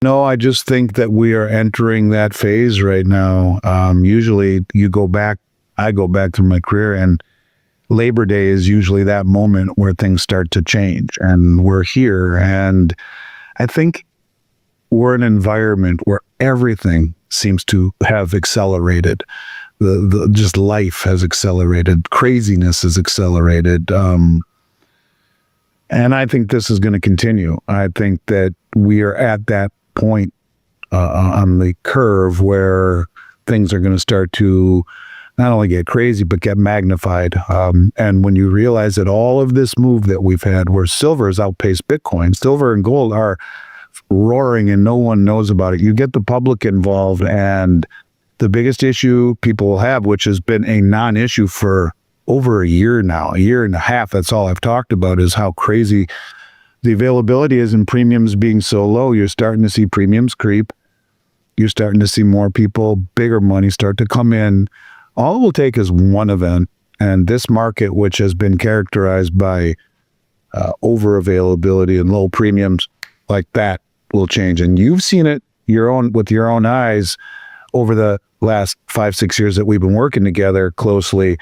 No, I just think that we are entering that phase right now. Usually I go back through my career, and Labor Day is usually that moment where things start to change, and we're here. And I think we're in an environment where everything seems to have accelerated. The just life has accelerated, craziness has accelerated. And I think this is going to continue. I think that we are at that point on the curve where things are going to start to not only get crazy, but get magnified. And when you realize that all of this move that we've had, where silver has outpaced Bitcoin, silver and gold are roaring and no one knows about it. You get the public involved, and the biggest issue people will have, which has been a non-issue for over a year now, a year and a half, that's all I've talked about, is how crazy the availability is and premiums being so low. You're starting to see premiums creep. You're starting to see more people, bigger money start to come in. All it will take is one event, and this market, which has been characterized by over availability and low premiums like that, will change. And you've seen it with your own eyes over the last 5-6 years that we've been working together closely.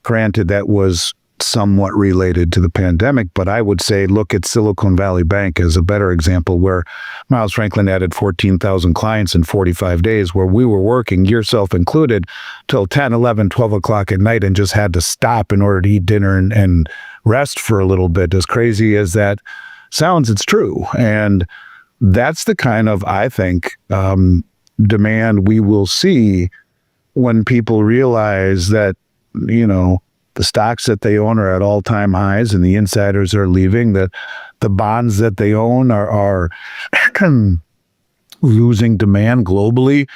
Granted, that was somewhat related to the pandemic, but I would say look at Silicon Valley Bank as a better example, where Miles Franklin added 14,000 clients in 45 days, where we were working, yourself included, till 10, 11, 12 o'clock at night and just had to stop in order to eat dinner and rest for a little bit. As crazy as that sounds, it's true. And that's the kind of, I think, demand we will see when people realize that, the stocks that they own are at all-time highs and the insiders are leaving, that the bonds that they own are losing demand globally.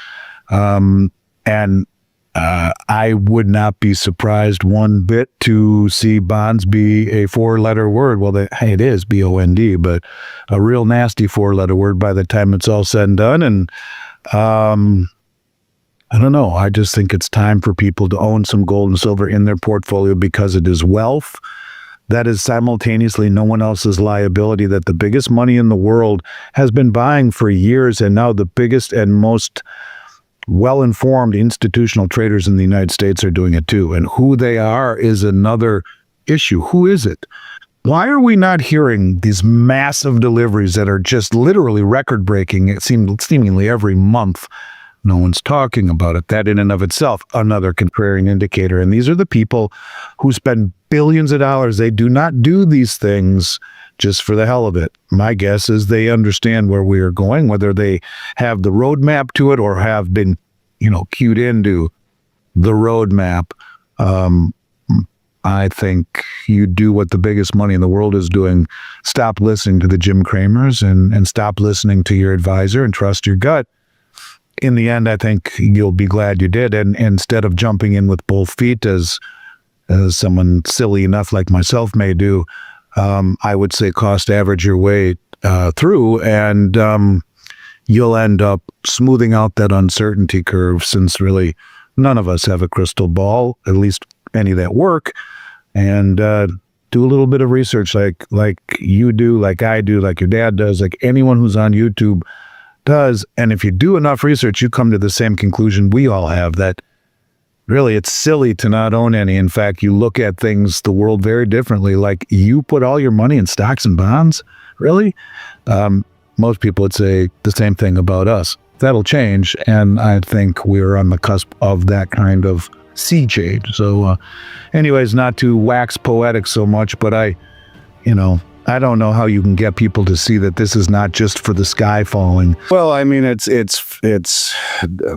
And I would not be surprised one bit to see bonds be a 4-letter word. Well, it is B-O-N-D, but a real nasty 4-letter word by the time it's all said and done. And I don't know. I just think it's time for people to own some gold and silver in their portfolio, because it is wealth that is simultaneously no one else's liability, that the biggest money in the world has been buying for years, and now the biggest and most well-informed institutional traders in the United States are doing it too. And who they are is another issue. Who is it? Why are we not hearing these massive deliveries that are just literally record-breaking, it seemingly every month? No one's talking about it. That in and of itself, another contrarian indicator. And these are the people who spend billions of dollars. They do not do these things just for the hell of it. My guess is they understand where we are going, whether they have the roadmap to it or have been, cued into the roadmap. I think you do what the biggest money in the world is doing. Stop listening to the Jim Cramers and stop listening to your advisor and trust your gut. In the end, I think you'll be glad you did. And instead of jumping in with both feet, as someone silly enough like myself may do, I would say cost average your way through, and you'll end up smoothing out that uncertainty curve, since really none of us have a crystal ball, at least any that work. And do a little bit of research like you do, like I do, like your dad does, like anyone who's on YouTube does. And if you do enough research, you come to the same conclusion we all have, that really it's silly to not own any. In fact, you look at things, the world, very differently. Like, you put all your money in stocks and bonds? Really? Most people would say the same thing about us. That'll change, and I think we're on the cusp of that kind of sea change. So anyways, not to wax poetic so much, but I don't know how you can get people to see that this is not just for the sky falling. Well, I mean, it's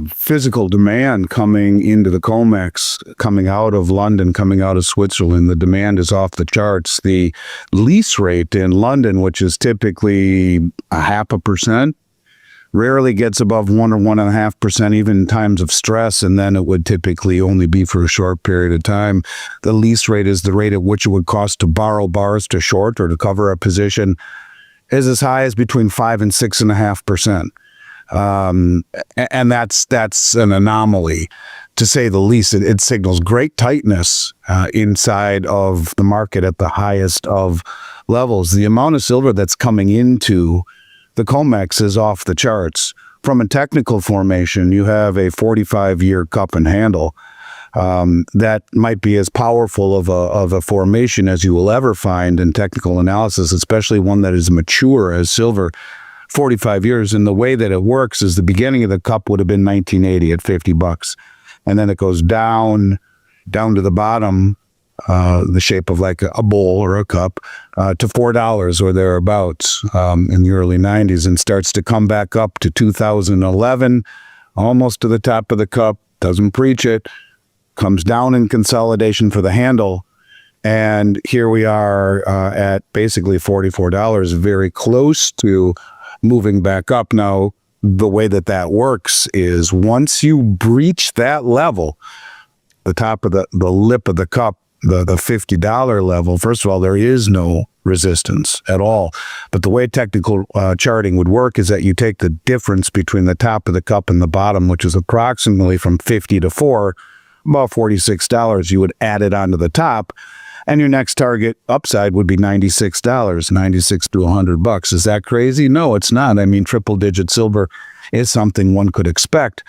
physical demand coming into the COMEX, coming out of London, coming out of Switzerland. The demand is off the charts. The lease rate in London, which is typically 0.5%, rarely gets above 1 or 1.5%, even in times of stress, and then it would typically only be for a short period of time. The lease rate is the rate at which it would cost to borrow bars to short or to cover a position, is as high as between 5 and 6.5%. And that's an anomaly, to say the least. It signals great tightness inside of the market at the highest of levels. The amount of silver that's coming into the COMEX is off the charts. From a technical formation, you have a 45-year cup and handle that might be as powerful of a formation as you will ever find in technical analysis, especially one that is mature as silver. 45 years, and the way that it works is the beginning of the cup would have been 1980 at $50, and then it goes down to the bottom, the shape of like a bowl or a cup, to $4 or thereabouts in the early 90s, and starts to come back up to 2011, almost to the top of the cup, doesn't preach it, comes down in consolidation for the handle, and here we are at basically $44, very close to moving back up. Now, the way that works is once you breach that level, the top of the lip of the cup, the $50 level, first of all, there is no resistance at all. But the way technical charting would work is that you take the difference between the top of the cup and the bottom, which is approximately from 50 to 4, about $46. You would add it onto the top, and your next target upside would be $96, $96 to $100. Is that crazy? No, it's not. I mean, triple-digit silver is something one could expect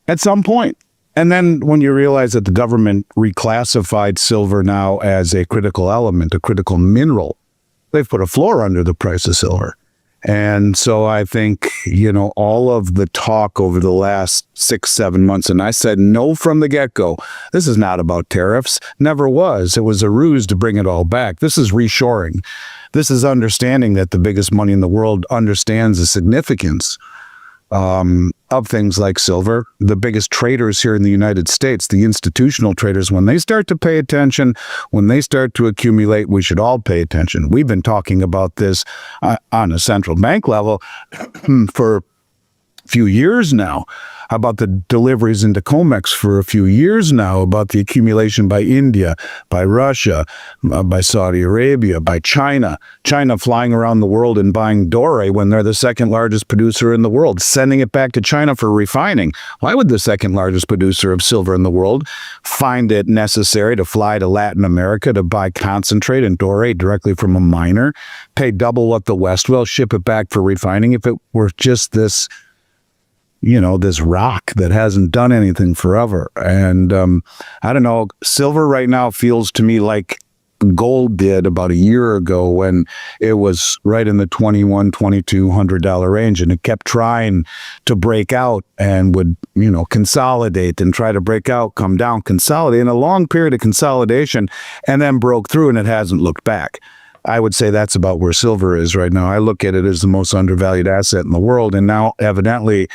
at some point. And then when you realize that the government reclassified silver now as a critical element, a critical mineral, they've put a floor under the price of silver. And so I think, all of the talk over the last 6-7 months, and I said no from the get-go, this is not about tariffs, never was. It was a ruse to bring it all back. This is reshoring. This is understanding that the biggest money in the world understands the significance of things like silver. The biggest traders here in the United States, the institutional traders, when they start to pay attention, when they start to accumulate, we should all pay attention. We've been talking about this on a central bank level for a few years now, about the deliveries into COMEX for a few years now, about the accumulation by India, by Russia, by Saudi Arabia, by China. China flying around the world and buying doré when they're the second largest producer in the world, sending it back to China for refining. Why would the second largest producer of silver in the world find it necessary to fly to Latin America to buy concentrate and doré directly from a miner, pay double what the West will, ship it back for refining if it were just this this rock that hasn't done anything forever? And I don't know, silver right now feels to me like gold did about a year ago when it was right in the $2,100, $2,200 range, and it kept trying to break out and would, consolidate and try to break out, come down, consolidate, in a long period of consolidation, and then broke through, and it hasn't looked back. I would say that's about where silver is right now. I look at it as the most undervalued asset in the world, and now evidently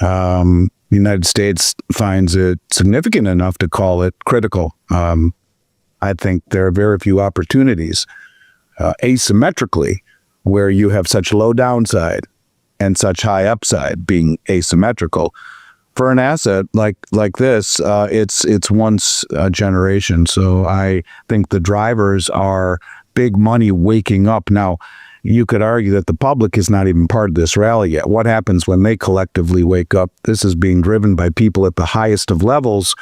the United States finds it significant enough to call it critical. I think there are very few opportunities asymmetrically where you have such low downside and such high upside being asymmetrical. For an asset like this, it's once a generation. So I think the drivers are big money waking up. Now, you could argue that the public is not even part of this rally yet. What happens when they collectively wake up? This is being driven by people at the highest of levels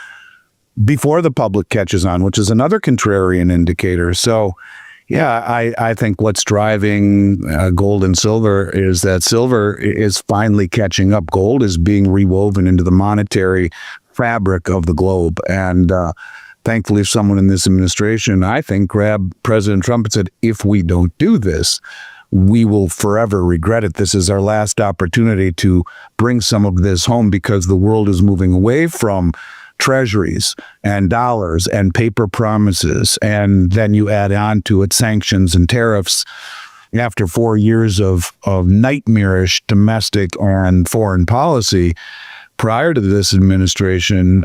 before the public catches on, which is another contrarian indicator. So, yeah, I think what's driving gold and silver is that silver is finally catching up. Gold is being rewoven into the monetary fabric of the globe. And thankfully, someone in this administration, I think, grabbed President Trump and said, if we don't do this, we will forever regret it. This is our last opportunity to bring some of this home because the world is moving away from treasuries and dollars and paper promises. And then you add on to it sanctions and tariffs. After 4 years of nightmarish domestic and foreign policy, prior to this administration,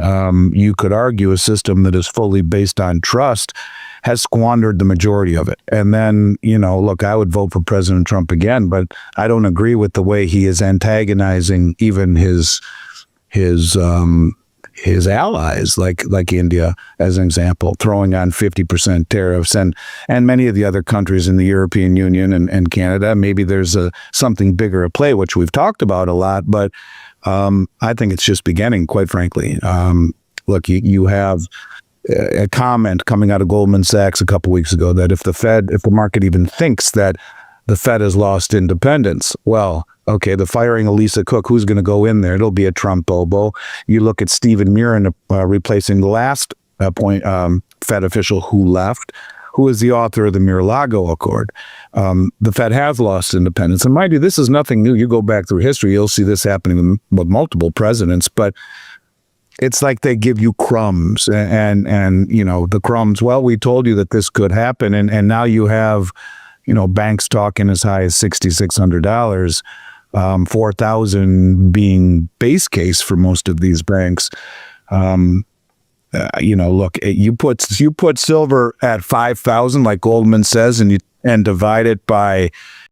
you could argue a system that is fully based on trust has squandered the majority of it. And then, look, I would vote for President Trump again, but I don't agree with the way he is antagonizing even his allies, like India, as an example, throwing on 50% tariffs, and many of the other countries in the European Union and Canada. Maybe there's something bigger at play, which we've talked about a lot, but I think it's just beginning, quite frankly. Look, you have a comment coming out of Goldman Sachs a couple weeks ago that if the market even thinks that the Fed has lost independence. Well, okay, the firing of Lisa Cook, who's going to go in there? It'll be a Trump bobo. You look at Stephen Mirren replacing the last Fed official who left, who is the author of the Mar-a-Lago Accord. The Fed has lost independence. And mind you, this is nothing new. You go back through history, you'll see this happening with multiple presidents, but it's like they give you crumbs and you know, the crumbs, well, we told you that this could happen. And now you have, you know, banks talking as high as $6,600, 4,000 being base case for most of these banks. You know, look, you put silver at 5,000, like Goldman says, and divide it by,